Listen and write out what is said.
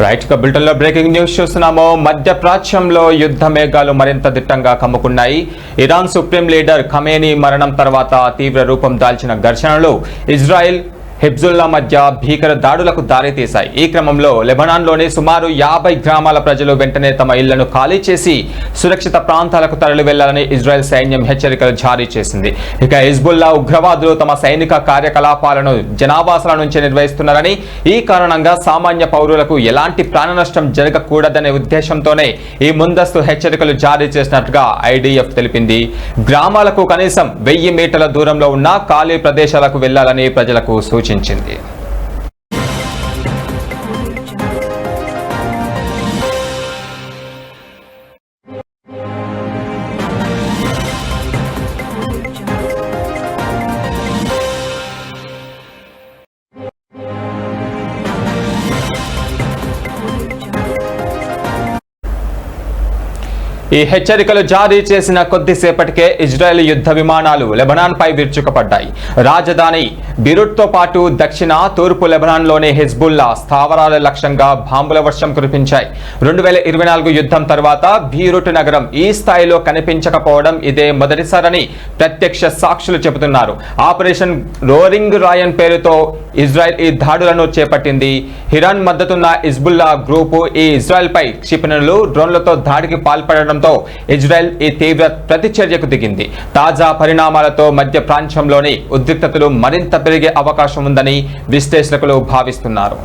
Right bulletin లో breaking news చూస్తున్నాము. మధ్యప్రాచ్యంలో యుద్ధ మేఘాలు మరింత దిట్టంగా కమ్ముకున్నాయి. ఇరాన్ సుప్రీం లీడర్ ఖమేనీ మరణం తర్వాత తీవ్ర రూపం దాల్చిన ఘర్షణలు ఇజ్రాయెల్ హిజ్బుల్లా మధ్య భీకర దాడులకు దారితీశాయి. ఈ క్రమంలో లెబనాన్లోని సుమారు 50 గ్రామాల ప్రజలు వెంటనే తమ ఇళ్లను ఖాళీ చేసి సురక్షిత ప్రాంతాలకు తరలి వెళ్లాలని ఇజ్రాయెల్ సైన్యం హెచ్చరికలు జారీ చేసింది. ఇక హిజ్బుల్లా ఉగ్రవాదులు తమ సైనిక కార్యకలాపాలను జనావాసాల నుంచి నిర్వహిస్తున్నారని, ఈ కారణంగా సామాన్య పౌరులకు ఎలాంటి ప్రాణ నష్టం జరగకూడదనే ఉద్దేశంతోనే ఈ ముందస్తు హెచ్చరికలు జారీ చేసినట్టుగా ఐడిఎఫ్ తెలిపింది. గ్రామాలకు కనీసం 1000 మీటర్ల దూరంలో ఉన్న ఖాళీ ప్రదేశాలకు వెళ్లాలని ప్రజలకు సూచించింది. ఈ హెచ్చరికలు జారీ చేసిన కొద్దిసేపటికే ఇజ్రాయెల్ యుద్ధ విమానాలు లెబనాన్ పై విరుచుకుపడ్డాయి. రాజధాని బీరూట్తో పాటు దక్షిణ తూర్పు లెబనాన్లోని హిజ్బుల్లా స్థావరాల లక్ష్యంగా బాంబుల వర్షం కురిపించాయి. 2024 యుద్ధం తర్వాత బీరూట్ నగరం ఈ స్థాయిలో కనిపించకపోవడం ఇదే మొదటిసారని ప్రత్యక్ష సాక్షులు చెబుతున్నారు. ఆపరేషన్ రోరింగ్ రాయన్ పేరుతో ఇజ్రాయెల్ ఈ దాడులను చేపట్టింది. ఇరాన్ మద్దతున్న హిజ్బుల్లా గ్రూపు ఈ ఇజ్రాయెల్ పై క్షిపణులు, డ్రోన్లతో దాడికి పాల్పడడం ఇజ్రాయెల్ ఈ తీవ్ర ప్రతిచర్యకు దిగింది. తాజా పరిణామాలతో మధ్య ప్రాంతంలోని ఉద్రిక్తతలు మరింత పెరిగే అవకాశం ఉందని విశ్లేషకులు భావిస్తున్నారు.